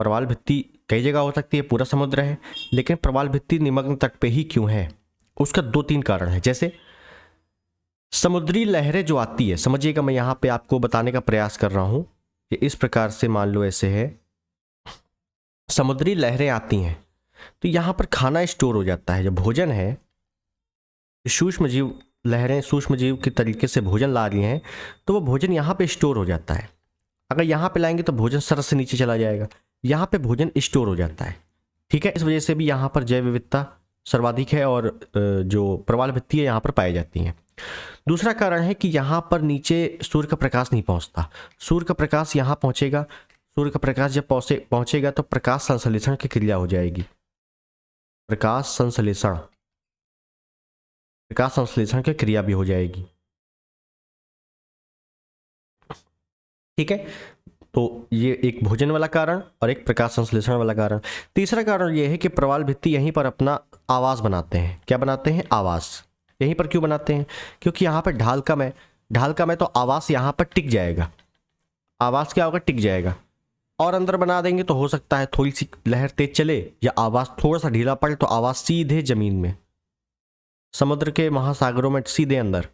प्रवाल भित्ति कई जगह हो सकती है, पूरा समुद्र है, लेकिन प्रवाल भित्ति निमग्न तट पे ही क्यों है? उसका 2-3 कारण है। जैसे समुद्री लहरें जो आती है, समझिएगा मैं यहाँ पे आपको बताने का प्रयास कर रहा हूँ कि इस प्रकार से मान लो ऐसे है, समुद्री लहरें आती हैं तो यहाँ पर खाना स्टोर हो जाता है। जब भोजन है, सूक्ष्म जीव लहरें सूक्ष्म जीव के तरीके से भोजन ला रही हैं तो वो भोजन यहाँ पे स्टोर हो जाता है। अगर यहाँ पे लाएंगे तो भोजन सरस से नीचे चला जाएगा, यहाँ पे भोजन स्टोर हो जाता है। ठीक है, इस वजह से भी यहाँ पर जैव विविधता सर्वाधिक है और जो प्रवाल भित्ति है यहाँ पर पाई जाती हैं। दूसरा कारण है कि यहाँ पर नीचे सूर्य का प्रकाश नहीं पहुँचता। सूर्य का प्रकाश यहाँ पहुँचेगा, सूर्य का प्रकाश जब पहुँचेगा तो प्रकाश संश्लेषण की क्रिया हो जाएगी। प्रकाश संश्लेषण की क्रिया भी हो जाएगी। ठीक है, तो ये एक भोजन वाला कारण और एक प्रकाश संश्लेषण वाला कारण। तीसरा कारण ये है कि प्रवाल भित्ति यहीं पर अपना आवास बनाते हैं। क्या बनाते हैं? आवास। यहीं पर क्यों बनाते हैं? क्योंकि यहाँ पर ढाल कम है तो आवास यहाँ पर टिक जाएगा। आवाज़ क्या होगा, टिक जाएगा। और अंदर बना देंगे तो हो सकता है थोड़ी सी लहर तेज चले या आवाज़ थोड़ा सा ढीला पड़े तो आवाज़ सीधे ज़मीन में, समुद्र के महासागरों में सीधे अंदर।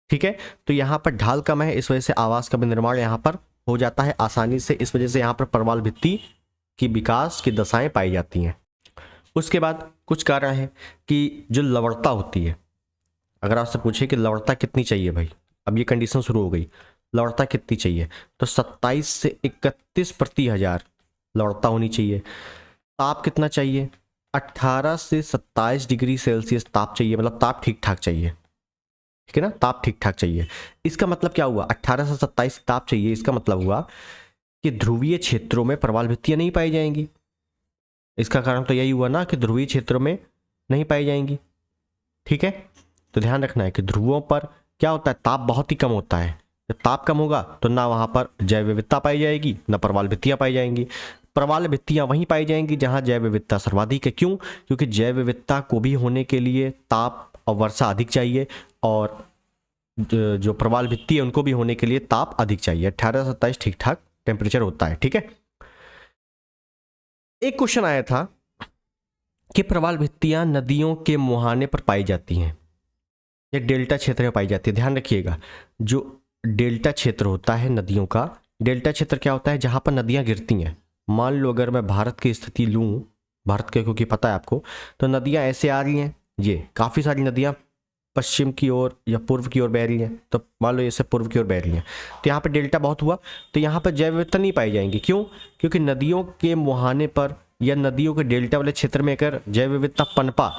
ठीक है, तो यहाँ पर ढाल कम है, इस वजह से आवाज़ का भी निर्माण यहाँ पर हो जाता है आसानी से। इस वजह से यहाँ पर प्रवाल भित्ति की विकास की दशाएं पाई जाती हैं। उसके बाद कुछ कारण है कि जो लवणता होती है, अगर आपसे पूछे कि लवणता कितनी चाहिए भाई, अब ये कंडीशन शुरू हो गई, लवणता कितनी चाहिए, तो 27 से 31 प्रति हजार लवणता होनी चाहिए। ताप कितना चाहिए, 18 से 27 डिग्री सेल्सियस ताप चाहिए, मतलब ताप ठीक ठाक चाहिए। ठीक है ना, ताप ठीक ठाक चाहिए। इसका मतलब क्या हुआ, 18 से 27 ताप चाहिए, इसका मतलब हुआ कि ध्रुवीय क्षेत्रों में प्रवाल भित्तियां नहीं पाई जाएंगी। इसका कारण तो यही हुआ ना कि ध्रुवीय क्षेत्रों में नहीं पाई जाएंगी। ठीक है, तो ध्यान रखना है कि ध्रुवों पर क्या होता है, ताप बहुत ही कम होता है। जब ताप कम होगा तो ना वहां पर जैव विविधता पाई जाएगी, ना प्रवाल भित्तियां पाई जाएंगी। प्रवाल भित्तियां वहीं पाई जाएंगी जहां जैव विविधता सर्वाधिक है। क्यों, क्योंकि जैव विविधता को भी होने के लिए ताप और वर्षा अधिक चाहिए, और जो प्रवाल भित्ति है उनको भी होने के लिए ताप अधिक चाहिए। 18 से 27 ठीक ठाक टेम्परेचर होता है। ठीक है, एक क्वेश्चन आया था कि प्रवाल भित्तियां नदियों के मुहाने पर पाई जाती हैं या डेल्टा क्षेत्र में पाई जाती है। ध्यान रखिएगा, जो डेल्टा क्षेत्र होता है नदियों का, डेल्टा क्षेत्र क्या होता है, जहां पर नदियां गिरती हैं। मान लो अगर मैं भारत की स्थिति लूं, भारत के क्योंकि पता है आपको, तो नदियां ऐसे आ रही हैं, ये काफ़ी सारी नदियां पश्चिम की ओर या पूर्व की ओर बह रही हैं, तो मान लो ऐसे पूर्व की ओर बह रही हैं, तो यहाँ पर डेल्टा बहुत हुआ, तो यहाँ पर जैव विविधता नहीं पाई जाएंगी। क्यों, क्योंकि नदियों के मुहाने पर या नदियों के डेल्टा वाले क्षेत्र में अगर जैव विविधता पनपा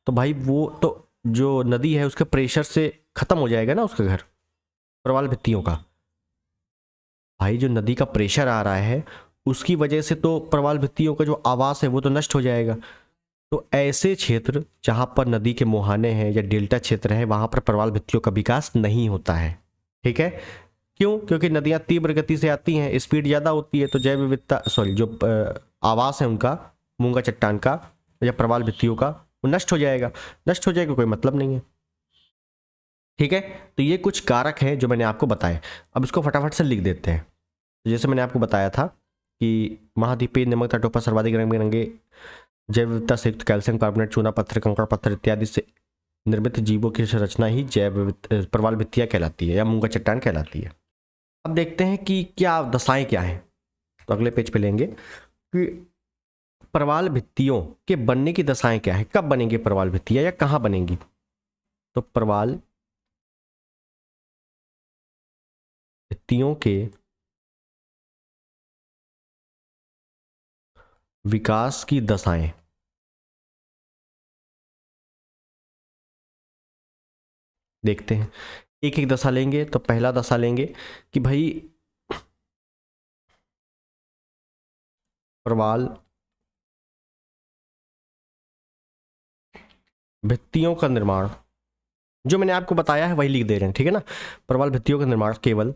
तो भाई वो तो जो नदी है उसके प्रेशर से खत्म हो जाएगा ना उसका घर, प्रवाल भित्तियों का। भाई जो नदी का प्रेशर आ रहा है उसकी वजह से तो प्रवाल भित्तियों का जो आवास है वो तो नष्ट हो जाएगा। तो ऐसे क्षेत्र जहां पर नदी के मुहाने हैं या डेल्टा क्षेत्र है वहां पर प्रवाल भित्तियों का विकास नहीं होता है। ठीक है, क्यों, क्योंकि नदियां तीव्र गति से आती हैं, स्पीड ज़्यादा होती है, तो जैव विविधता सॉरी जो आवास है उनका, मूंगा चट्टान का या प्रवाल भित्तियों का, वो नष्ट हो जाएगा। नष्ट हो जाएगा कोई मतलब नहीं है। ठीक है, तो ये कुछ कारक हैं जो मैंने आपको बताए। अब इसको फटाफट से लिख देते हैं। तो जैसे मैंने आपको बताया था कि महाद्वीपीय नमक तटों पर सर्वाधिक रंग बिरंगे जैव विविधता से युक्त कैल्शियम कार्बोनेट, चूना पत्थर, कंकड़ पत्थर इत्यादि से निर्मित जीवों की रचना ही प्रवाल भित्तियां कहलाती है या मूंगा चट्टान कहलाती है। अब देखते हैं कि क्या दशाएं क्या हैं। तो अगले पेज पे लेंगे कि प्रवाल भित्तियों के बनने की दशाएं क्या है, कब बनेंगे प्रवाल भित्तियां या कहाँ बनेंगी। तो प्रवाल भित्तियों के विकास की दशाएं, देखते हैं। एक एक दशा लेंगे, तो पहला दशा लेंगे कि भाई प्रवाल भित्तियों का निर्माण, जो मैंने आपको बताया है वही लिख दे रहे हैं। ठीक है ना, प्रवाल भित्तियों का निर्माण केवल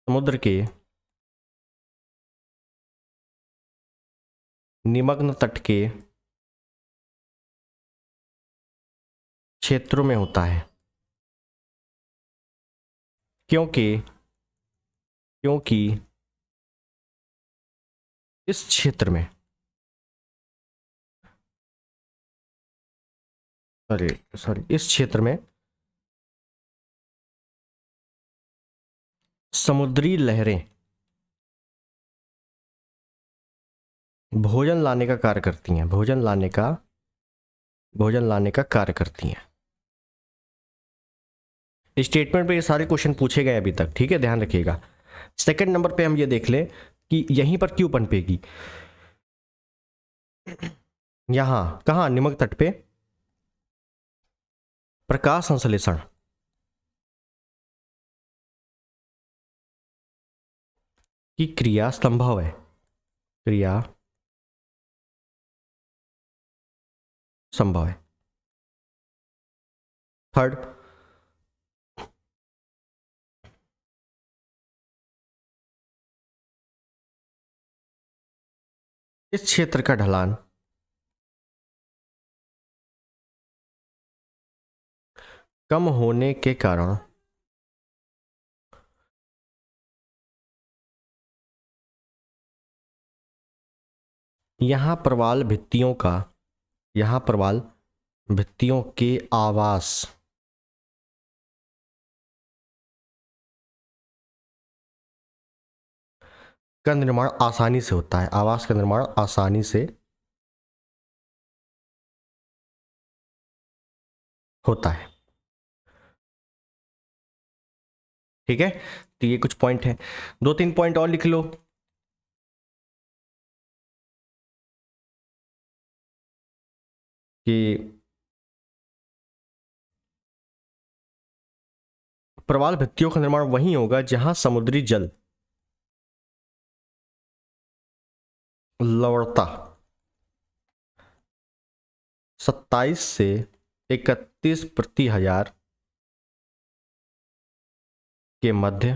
समुद्र के निमग्न तट के क्षेत्रों में होता है। क्योंकि क्योंकि इस क्षेत्र में, सॉरी सॉरी, इस क्षेत्र में समुद्री लहरें भोजन लाने का कार्य करती हैं, भोजन लाने का कार्य करती हैं। स्टेटमेंट पे ये सारे क्वेश्चन पूछे गए अभी तक। ठीक है, ध्यान रखिएगा। सेकंड नंबर पे हम ये देख लें कि यहीं पर क्यों पनपेगी, यहां कहां, निमक तट पे प्रकाश संश्लेषण की क्रिया संभव है, क्रिया संभव है। थर्ड, इस क्षेत्र का ढलान कम होने के कारण यहाँ प्रवाल भित्तियों के आवास का निर्माण आसानी से होता है। आवास का निर्माण आसानी से होता है। ठीक है, तो ये कुछ पॉइंट है। 2-3 पॉइंट और लिख लो। कि प्रवाल भित्तियों का निर्माण वहीं होगा जहां समुद्री जल लवणता 27 से 31 प्रति हजार के मध्य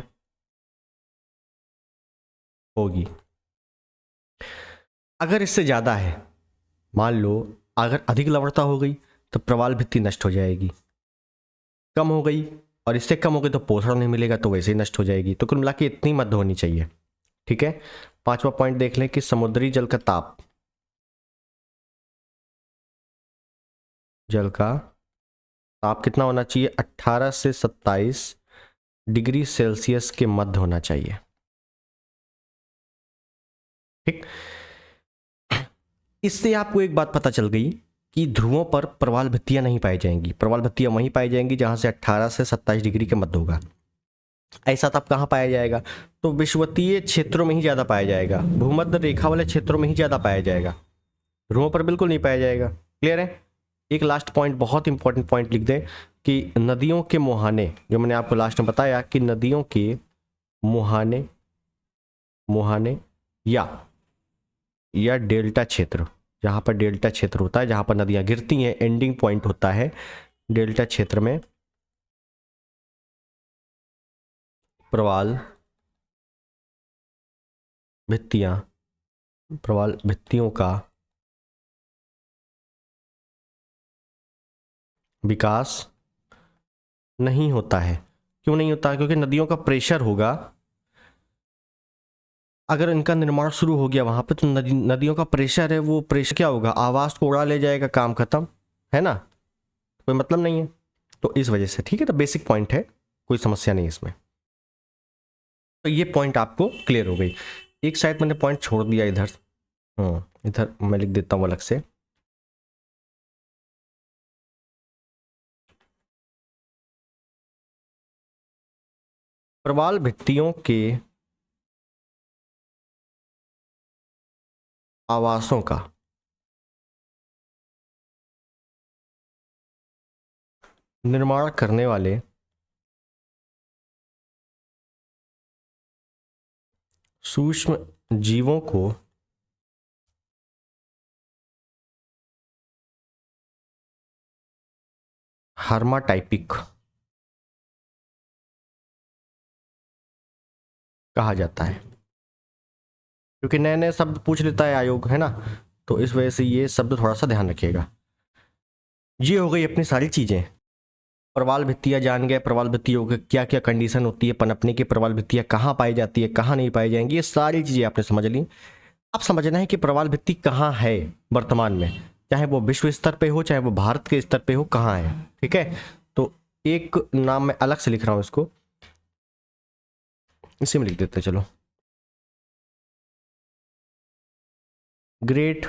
होगी। अगर इससे ज्यादा है, मान लो अगर अधिक लवणता हो गई तो प्रवाल भित्ति नष्ट हो जाएगी, कम हो गई और इससे कम हो गई तो पोषण नहीं मिलेगा तो वैसे ही नष्ट हो जाएगी। तो कुल मिला के इतनी मध्य होनी चाहिए। ठीक है, 5वां पॉइंट देख लें कि समुद्री जल का ताप कितना होना चाहिए? 18 से 27 डिग्री सेल्सियस के मध्य होना चाहिए। ठीक, इससे आपको एक बात पता चल गई कि ध्रुवों पर प्रवाल भित्तियां नहीं पाई जाएंगी। प्रवाल भित्तियां वहीं पाई जाएंगी जहां से 18 से 27 डिग्री के मध्य होगा। ऐसा ताप कहाँ पाया जाएगा? तो विषुवतीय क्षेत्रों में ही ज्यादा पाया जाएगा, भूमध्य रेखा वाले क्षेत्रों में ही ज्यादा पाया जाएगा, ध्रुवों पर बिल्कुल नहीं पाया जाएगा। क्लियर है? एक लास्ट पॉइंट, बहुत इंपॉर्टेंट पॉइंट लिख दें कि नदियों के मुहाने, जो मैंने आपको लास्ट में बताया कि नदियों के मुहाने या डेल्टा क्षेत्र, जहां पर डेल्टा क्षेत्र होता है, जहां पर नदियां गिरती हैं, एंडिंग पॉइंट होता है डेल्टा क्षेत्र में, प्रवाल भित्तियों का विकास नहीं होता है। क्यों नहीं होता? क्योंकि नदियों का प्रेशर होगा। अगर इनका निर्माण शुरू हो गया वहां पे तो नदियों का प्रेशर है, वो प्रेशर क्या होगा? आवास को उड़ा ले जाएगा, काम खत्म है ना, कोई मतलब नहीं है। तो इस वजह से, ठीक है, तो बेसिक पॉइंट है, कोई समस्या नहीं इसमें। तो ये पॉइंट आपको क्लियर हो गई। एक साइड मैंने पॉइंट छोड़ दिया इधर, इधर मैं लिख देता हूं अलग से। प्रवाल भित्तियों के आवासों का निर्माण करने वाले सूक्ष्म जीवों को हर्माटाइपिक कहा जाता है। क्योंकि नए नए शब्द पूछ लेता है आयोग, है ना, तो इस वजह से ये शब्द थोड़ा सा ध्यान रखिएगा। ये हो गई अपनी सारी चीजें। प्रवाल भित्तियां जान गए, प्रवाल भित्तियों के क्या क्या कंडीशन होती है पनपने की, प्रवाल भित्तियां कहाँ पाई जाती है, कहाँ नहीं पाई जाएंगी, ये सारी चीजें आपने समझ ली। अब समझना है कि प्रवाल भित्ति कहाँ है वर्तमान में, चाहे वो विश्व स्तर पे हो, चाहे वो भारत के स्तर पे हो, कहाँ है। ठीक है, तो एक नाम मैं अलग से लिख रहा हूं, इसको इसी में लिख देते हैं, चलो। ग्रेट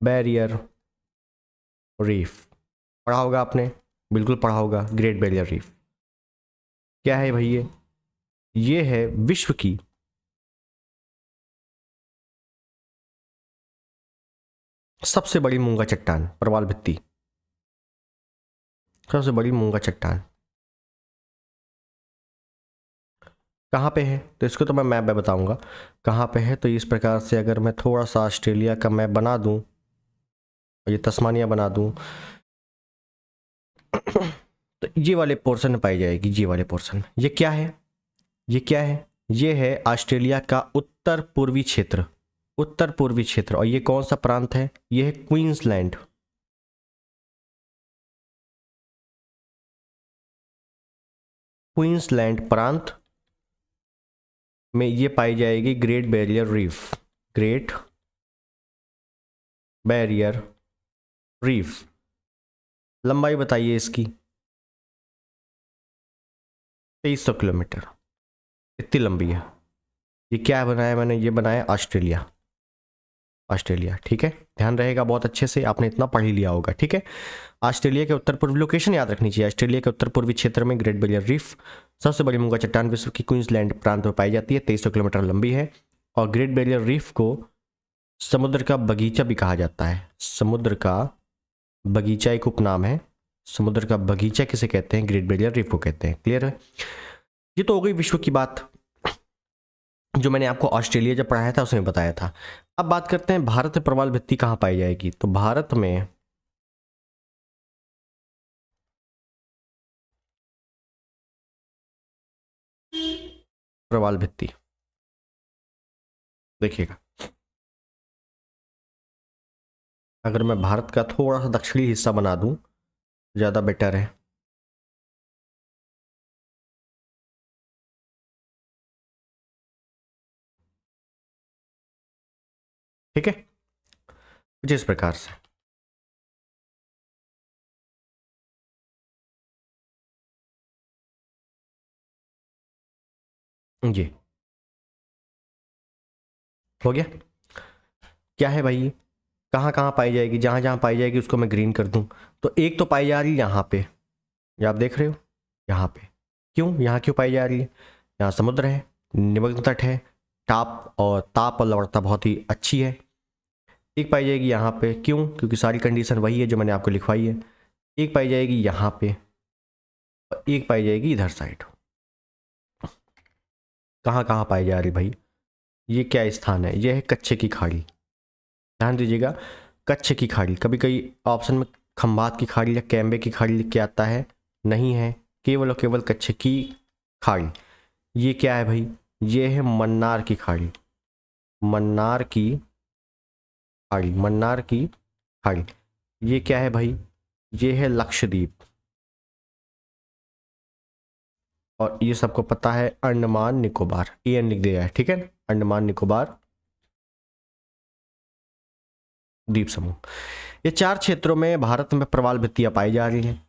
बैरियर रीफ पढ़ा होगा आपने, बिल्कुल पढ़ा होगा। ग्रेट बैरियर रीफ क्या है भाई? ये है विश्व की सबसे बड़ी मूंगा चट्टान, प्रवाल भित्ति, सबसे बड़ी मूंगा चट्टान कहाँ पे है? तो इसको तो मैं मैप में बताऊंगा कहाँ पे है। तो इस प्रकार से अगर मैं थोड़ा सा ऑस्ट्रेलिया का मैप बना दूं, ये तस्मानिया बना दूं, तो ये वाले पोर्शन में पाई जाएगी, ये वाले पोर्शन। ये क्या है? ये क्या है? ये है ऑस्ट्रेलिया का उत्तर पूर्वी क्षेत्र, उत्तर पूर्वी क्षेत्र। और ये कौन सा प्रांत है? ये है क्वींसलैंड। क्वींसलैंड प्रांत में ये पाई जाएगी great barrier reef. Great barrier reef, लंबाई बताइए इसकी। 2300 किलोमीटर, इतनी लंबी है। ये क्या बनाया मैंने, ये बनाया ऑस्ट्रेलिया। ऑस्ट्रेलिया, ठीक है, ध्यान रहेगा बहुत अच्छे से, आपने इतना पढ़ ही लिया होगा, ठीक है। ऑस्ट्रेलिया के उत्तर पूर्वी, लोकेशन याद रखनी चाहिए, ऑस्ट्रेलिया के उत्तर पूर्वी क्षेत्र में ग्रेट बैरियर रीफ सबसे बड़ी मूंगा चट्टान विश्व की क्वींसलैंड प्रांत में पाई जाती है, 2300 किलोमीटर लंबी है। और ग्रेट बैरियर रीफ को समुद्र का बगीचा भी कहा जाता है। समुद्र का बगीचा एक उपनाम है। समुद्र का बगीचा किसे कहते हैं? ग्रेट बैरियर रीफ को कहते हैं। क्लियर है? ये तो हो गई विश्व की बात, जो मैंने आपको ऑस्ट्रेलिया जब पढ़ाया था उसमें बताया था। अब बात करते हैं भारत में प्रवाल भित्ति कहाँ पाई जाएगी। तो भारत में प्रवाल भित्ति देखिएगा, अगर मैं भारत का थोड़ा सा दक्षिणी हिस्सा बना दूं ज़्यादा बेटर है। ठीक है, कुछ इस प्रकार से। जी, हो गया। क्या है भाई, कहाँ कहाँ पाई जाएगी? जहाँ जहाँ पाई जाएगी उसको मैं ग्रीन कर दूं। तो एक तो पाई जा रही है यहाँ पे, ये आप देख रहे हो यहाँ पे। क्यों, यहाँ क्यों पाई जा रही है? यहाँ समुद्र है, निमग्न तट है, ताप और लवणता बहुत ही अच्छी है। एक पाई जाएगी यहाँ पे, क्यों? क्योंकि सारी कंडीशन वही है जो मैंने आपको लिखवाई है। एक पाई जाएगी यहाँ पे, और एक पाई जाएगी इधर साइड। कहाँ कहाँ पाई जा रही भाई? ये क्या स्थान है? ये है कच्छ की खाड़ी। ध्यान दीजिएगा, कच्छ की खाड़ी। कभी कभी ऑप्शन में खंभात की खाड़ी या कैम्बे की खाड़ी लिख के आता है, नहीं है, केवल और केवल कच्छ की खाड़ी। ये क्या है भाई? ये है मन्नार की खाड़ी। मन्नार की खाड़ी, मन्नार की खाड़ी। ये क्या है भाई? ये है लक्षद्वीप। और ये सबको पता है अंडमान निकोबार, एन लिख दिया है, ठीक है, अंडमान निकोबार द्वीप समूह। ये 4 क्षेत्रों में भारत में प्रवाल भित्तियां पाई जा रही हैं।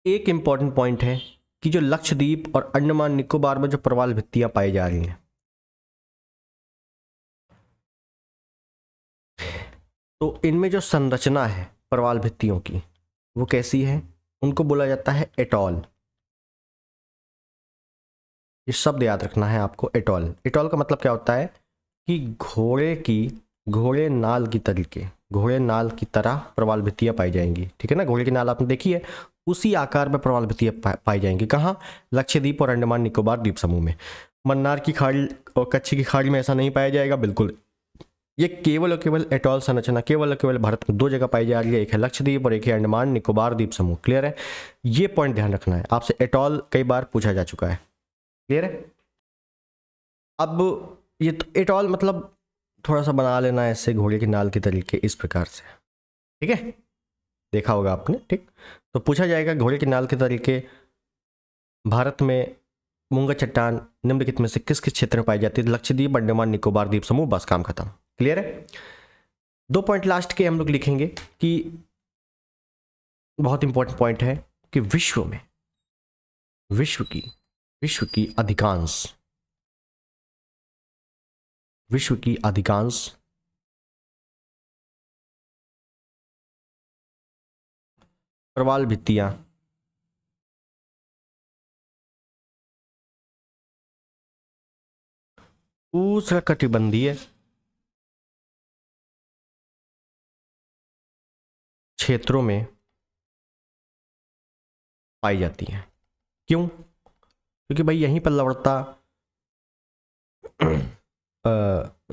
एक इंपॉर्टेंट पॉइंट है कि जो लक्षद्वीप और अंडमान निकोबार में जो प्रवाल भित्तियां पाई जा रही हैं, तो इनमें जो संरचना है प्रवाल भित्तियों की वो कैसी है? उनको बोला जाता है एटॉल। ये शब्द याद रखना है आपको, एटॉल। एटॉल का मतलब क्या होता है कि घोड़े नाल की तरीके, घोड़े नाल की तरह प्रवाल भित्तियां पाई जाएंगी, ठीक है ना। घोड़े की नाल आपने देखी है, उसी आकार में प्रवाल भित्तियां पाई जाएंगी। कहाँ? लक्षद्वीप और अंडमान निकोबार द्वीप समूह में। मन्नार की खाड़ी और कच्छ की खाड़ी में ऐसा नहीं पाया जाएगा, बिल्कुल। ये केवल और केवल एटॉल संरचना केवल और केवल भारत में 2 जगह पाई जा रही है, एक है लक्षद्वीप और एक है अंडमान निकोबार द्वीप समूह। क्लियर है? ये पॉइंट ध्यान रखना है, आपसे एटॉल कई बार पूछा जा चुका है। क्लियर है? अब ये तो एटॉल मतलब थोड़ा सा बना लेना ऐसे घोड़े की नाल की तरीके, इस प्रकार से, ठीक है, देखा होगा आपने, ठीक। तो पूछा जाएगा घोड़े की नाल के तरीके भारत में मूंगा चट्टान निम्नलिखित में से किस किस क्षेत्र में पाई जाती है? लक्षद्वीप, अंडमान निकोबार द्वीप समूह, बस काम खत्म। क्लियर है? 2 पॉइंट लास्ट के हम लोग लिखेंगे कि बहुत इंपॉर्टेंट पॉइंट है कि विश्व की अधिकांश प्रवाल भित्तियां उष्णकटिबंधीय क्षेत्रों में पाई जाती हैं। क्यों? क्योंकि भाई यहीं पर लवणता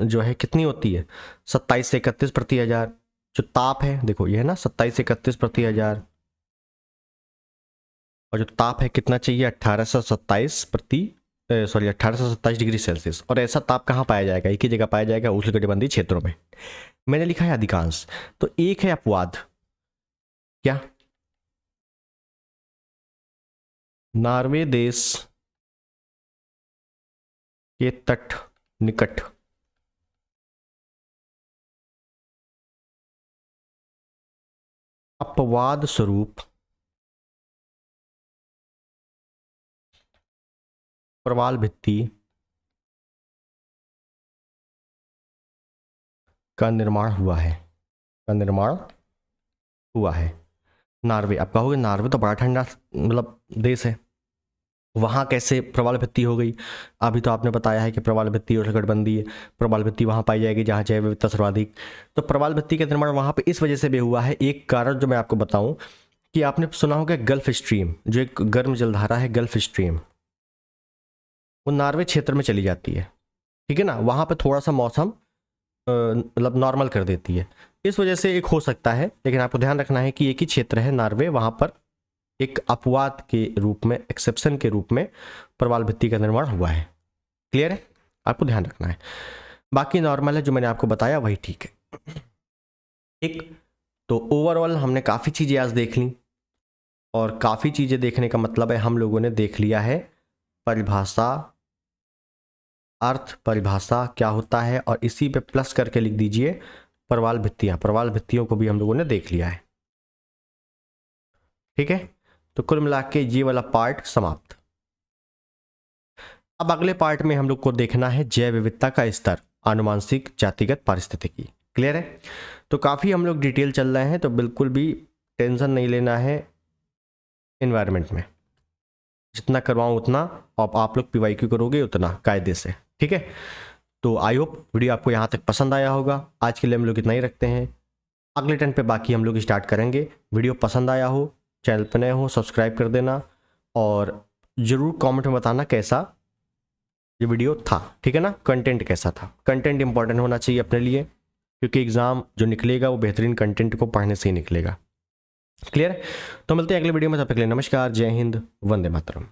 जो है कितनी होती है? 27 से 31 प्रति हजार। जो ताप है देखो, ये है ना 27 से 31 प्रति हजार, और जो ताप है कितना चाहिए? 1827 डिग्री सेल्सियस। और ऐसा ताप कहाँ पाया जाएगा? एक ही जगह पाया जाएगा, उष्णकटिबंधीय क्षेत्रों में। मैंने लिखा है अधिकांश, तो एक है अपवाद। क्या? नॉर्वे देश के तट निकट अपवाद स्वरूप प्रवाल भित्ति का निर्माण हुआ है, नॉर्वे। आप कहोगे नॉर्वे तो बड़ा ठंडा मतलब देश है, वहाँ कैसे प्रवाल भित्ति हो गई? अभी तो आपने बताया है कि प्रवाल भित्ति और गठबंदी है, प्रवाल भित्ति वहाँ पाई जाएगी जहाँ जैव विविधता सर्वाधिक। तो प्रवाल भित्ति का निर्माण वहाँ पे इस वजह से भी हुआ है। एक कारण जो मैं आपको बताऊं कि आपने सुना होगा गल्फ स्ट्रीम, जो एक गर्म जलधारा है गल्फ स्ट्रीम, वो नॉर्वे क्षेत्र में चली जाती है, ठीक है ना। वहाँ पे थोड़ा सा मौसम मतलब नॉर्मल कर देती है, इस वजह से एक हो सकता है। लेकिन आपको ध्यान रखना है कि एक ही क्षेत्र है नॉर्वे, वहाँ पर एक अपवाद के रूप में, एक्सेप्शन के रूप में प्रवाल भित्ति का निर्माण हुआ है। क्लियर है? आपको ध्यान रखना है। बाकी नॉर्मल है, जो मैंने आपको बताया वही ठीक है। ठीक, तो ओवरऑल हमने काफ़ी चीज़ें आज देख ली, और काफ़ी चीज़ें देखने का मतलब है हम लोगों ने देख लिया है परिभाषा, अर्थ, परिभाषा क्या होता है, और इसी पे प्लस करके लिख दीजिए प्रवाल भित्तियाँ। प्रवाल भित्तियों को भी हम लोगों ने देख लिया है, ठीक है। तो कुल मिला के ये वाला पार्ट समाप्त। अब अगले पार्ट में हम लोग को देखना है जैव विविधता का स्तर, आनुवांशिक, जातिगत, पारिस्थितिकी। क्लियर है? तो काफ़ी हम लोग डिटेल चल रहे हैं, तो बिल्कुल भी टेंशन नहीं लेना है एनवायरनमेंट में। जितना करवाऊँ उतना, और आप लोग PYQ करोगे उतना कायदे से, ठीक है। तो आई होप वीडियो आपको यहाँ तक पसंद आया होगा। आज के लिए हम लोग इतना ही रखते हैं, अगले टर्न पे बाकी हम लोग स्टार्ट करेंगे। वीडियो पसंद आया हो, चैनल पर नए हो, सब्सक्राइब कर देना, और ज़रूर कमेंट में बताना कैसा ये वीडियो था, ठीक है ना। कंटेंट कैसा था? कंटेंट इंपॉर्टेंट होना चाहिए अपने लिए, क्योंकि एग्ज़ाम जो निकलेगा वो बेहतरीन कंटेंट को पढ़ने से ही निकलेगा। क्लियर? तो मिलते हैं अगले वीडियो में, तब तक के लिए नमस्कार, जय हिंद, वंदे मातरम।